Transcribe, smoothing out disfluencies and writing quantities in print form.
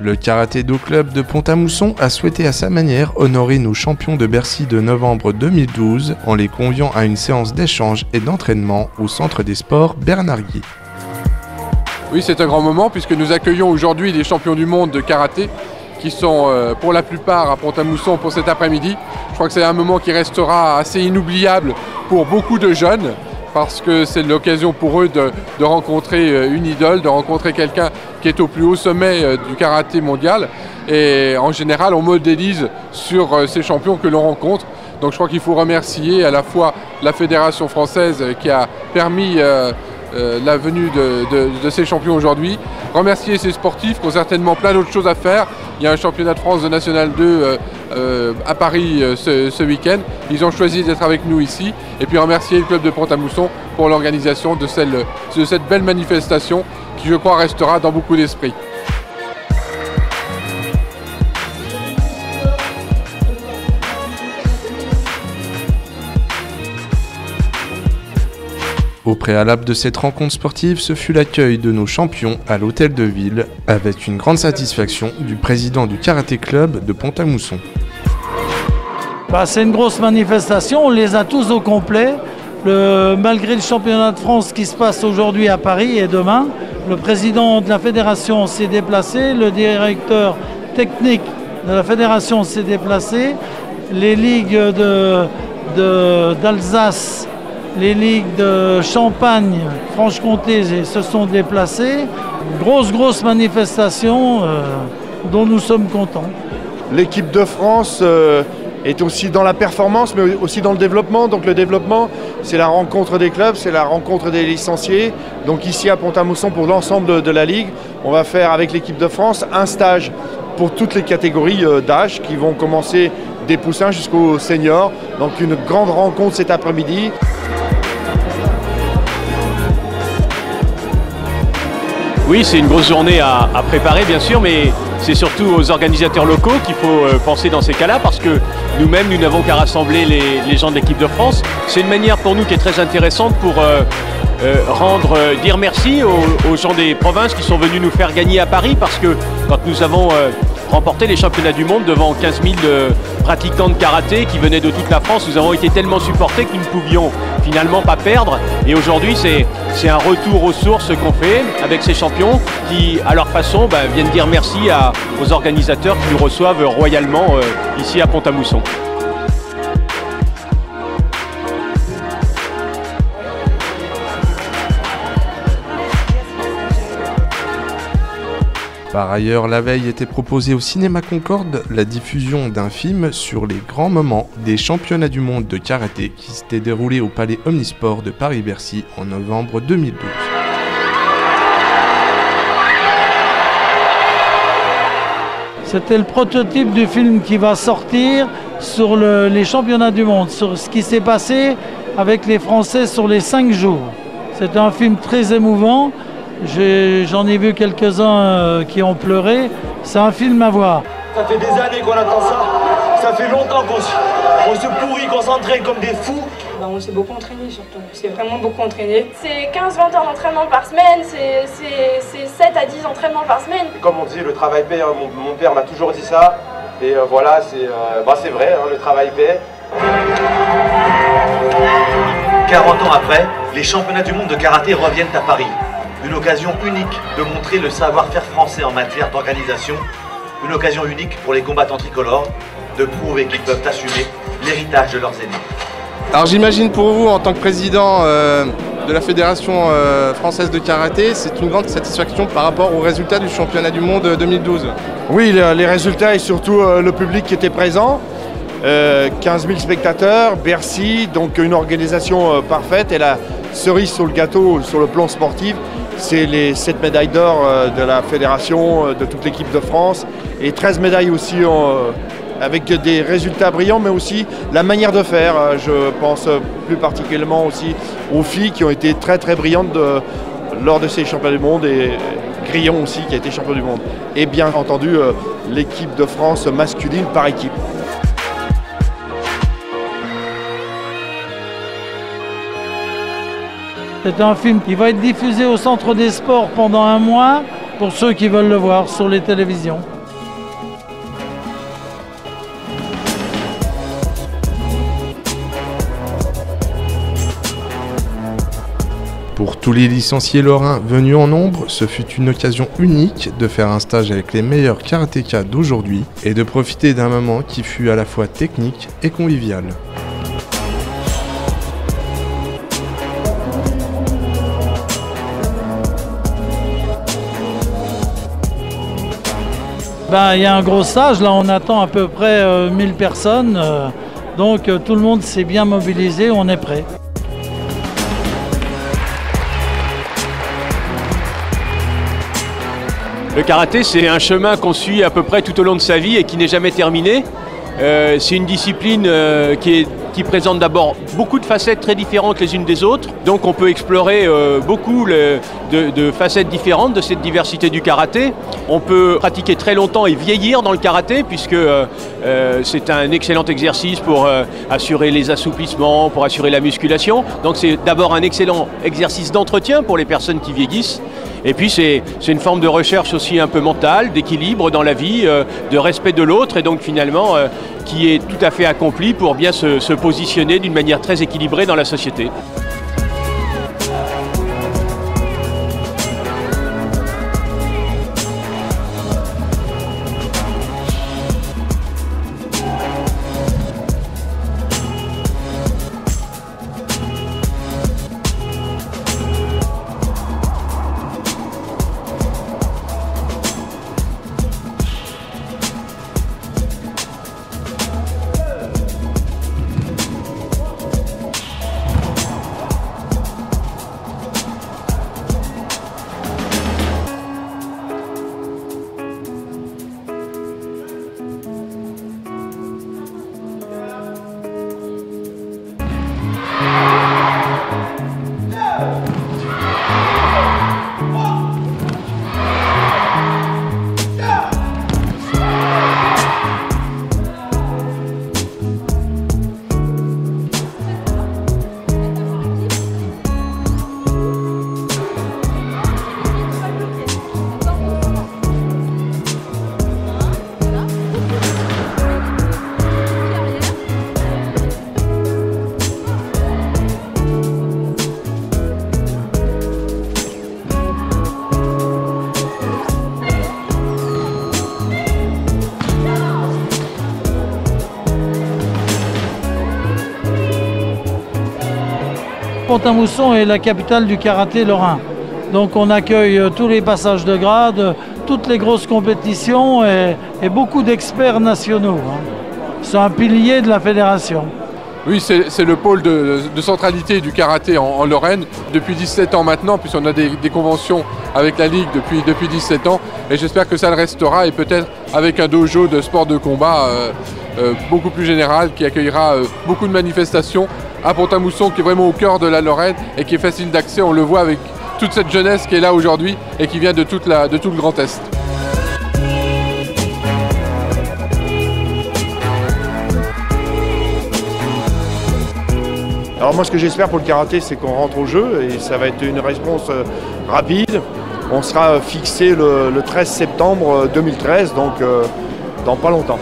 Le Karaté-Do Club de Pont-à-Mousson a souhaité à sa manière honorer nos champions de Bercy de novembre 2012 en les conviant à une séance d'échange et d'entraînement au Centre des Sports Bernard-Guy. Oui, c'est un grand moment puisque nous accueillons aujourd'hui les champions du monde de karaté qui sont pour la plupart à Pont-à-Mousson pour cet après-midi. Je crois que c'est un moment qui restera assez inoubliable pour beaucoup de jeunes parce que c'est l'occasion pour eux de rencontrer une idole, de rencontrer quelqu'un qui est au plus haut sommet du karaté mondial. Et en général, on modélise sur ces champions que l'on rencontre. Donc je crois qu'il faut remercier à la fois la Fédération française qui a permis la venue de ces champions aujourd'hui, remercier ces sportifs qui ont certainement plein d'autres choses à faire. Il y a un championnat de France de National 2 à Paris ce week-end. Ils ont choisi d'être avec nous ici. Et puis remercier le club de Pont-à-Mousson pour l'organisation de cette belle manifestation qui, je crois, restera dans beaucoup d'esprits. Au préalable de cette rencontre sportive, ce fut l'accueil de nos champions à l'hôtel de ville, avec une grande satisfaction du président du Karaté Club de Pont-à-Mousson. C'est une grosse manifestation, on les a tous au complet. Malgré le championnat de France qui se passe aujourd'hui à Paris et demain, le président de la fédération s'est déplacé, le directeur technique de la fédération s'est déplacé, les ligues d'Alsace, les ligues de Champagne, Franche-Comté se sont déplacées. Grosse manifestation dont nous sommes contents. L'équipe de France est aussi dans la performance, mais aussi dans le développement. Donc le développement, c'est la rencontre des clubs, c'est la rencontre des licenciés. Donc ici à Pont-à-Mousson, pour l'ensemble de la Ligue, on va faire avec l'équipe de France un stage pour toutes les catégories d'âge qui vont commencer des poussins jusqu'aux seniors. Donc une grande rencontre cet après-midi. Oui, c'est une grosse journée à préparer bien sûr, mais c'est surtout aux organisateurs locaux qu'il faut penser dans ces cas-là parce que nous-mêmes, nous n'avons qu'à rassembler les gens de l'équipe de France. C'est une manière pour nous qui est très intéressante pour dire merci aux gens des provinces qui sont venus nous faire gagner à Paris parce que quand nous avons remporté les championnats du monde devant 15 000 pratiquants de karaté qui venaient de toute la France, nous avons été tellement supportés que nous ne pouvions finalement pas perdre. Et aujourd'hui, c'est un retour aux sources qu'on fait avec ces champions qui, à leur façon, viennent dire merci aux organisateurs qui nous reçoivent royalement ici à Pont-à-Mousson. Par ailleurs, la veille était proposée au Cinéma Concorde la diffusion d'un film sur les grands moments des championnats du monde de karaté qui s'était déroulé au Palais Omnisport de Paris-Bercy en novembre 2012. C'était le prototype du film qui va sortir sur les championnats du monde, sur ce qui s'est passé avec les Français sur les 5 jours. C'est un film très émouvant. J'en ai vu quelques-uns qui ont pleuré. C'est un film à voir. Ça fait des années qu'on attend ça. Ça fait longtemps qu'on se pourrit, qu'on s'entraîne comme des fous. On s'est beaucoup entraîné surtout. C'est vraiment beaucoup entraîné. C'est 15-20 heures d'entraînement par semaine. C'est 7 à 10 entraînements par semaine. Et comme on dit, le travail paie. Mon père m'a toujours dit ça. Et voilà, c'est vrai, le travail paie. 40 ans après, les championnats du monde de karaté reviennent à Paris. Une occasion unique de montrer le savoir-faire français en matière d'organisation. Une occasion unique pour les combattants tricolores de prouver qu'ils peuvent assumer l'héritage de leurs aînés. Alors j'imagine pour vous, en tant que président de la Fédération française de karaté, c'est une grande satisfaction par rapport aux résultats du championnat du monde 2012. Oui, les résultats et surtout le public qui était présent. 15 000 spectateurs, Bercy, donc une organisation parfaite. Et la cerise sur le gâteau sur le plan sportif, c'est les 7 médailles d'or de la fédération, de toute l'équipe de France, et 13 médailles aussi avec des résultats brillants, mais aussi la manière de faire. Je pense plus particulièrement aussi aux filles qui ont été très brillantes lors de ces championnats du monde, et Grillon aussi qui a été champion du monde. Et bien entendu, l'équipe de France masculine par équipe. C'est un film qui va être diffusé au Centre des Sports pendant un mois pour ceux qui veulent le voir sur les télévisions. Pour tous les licenciés lorrains venus en nombre, ce fut une occasion unique de faire un stage avec les meilleurs karatékas d'aujourd'hui et de profiter d'un moment qui fut à la fois technique et convivial. Il y a un gros stage, là on attend à peu près 1000 personnes, donc tout le monde s'est bien mobilisé, on est prêt. Le karaté, c'est un chemin qu'on suit à peu près tout au long de sa vie et qui n'est jamais terminé. C'est une discipline qui présente d'abord beaucoup de facettes très différentes les unes des autres. Donc on peut explorer beaucoup de facettes différentes de cette diversité du karaté. On peut pratiquer très longtemps et vieillir dans le karaté puisque c'est un excellent exercice pour assurer les assouplissements, pour assurer la musculation. Donc c'est d'abord un excellent exercice d'entretien pour les personnes qui vieillissent. Et puis c'est une forme de recherche aussi un peu mentale, d'équilibre dans la vie, de respect de l'autre et donc finalement qui est tout à fait accompli pour bien se positionner d'une manière très équilibrée dans la société. Pont-à-Mousson est la capitale du karaté lorrain. Donc on accueille tous les passages de grade, toutes les grosses compétitions et beaucoup d'experts nationaux. C'est un pilier de la fédération. Oui, c'est le pôle de centralité du karaté en Lorraine depuis 17 ans maintenant, puisqu'on a des conventions avec la Ligue depuis 17 ans. Et j'espère que ça le restera et peut-être avec un dojo de sport de combat beaucoup plus général qui accueillera beaucoup de manifestations à Pont-à-Mousson qui est vraiment au cœur de la Lorraine et qui est facile d'accès. On le voit avec toute cette jeunesse qui est là aujourd'hui et qui vient de tout le Grand Est. Alors moi ce que j'espère pour le karaté c'est qu'on rentre au jeu et ça va être une réponse rapide. On sera fixé le 13 septembre 2013, donc dans pas longtemps.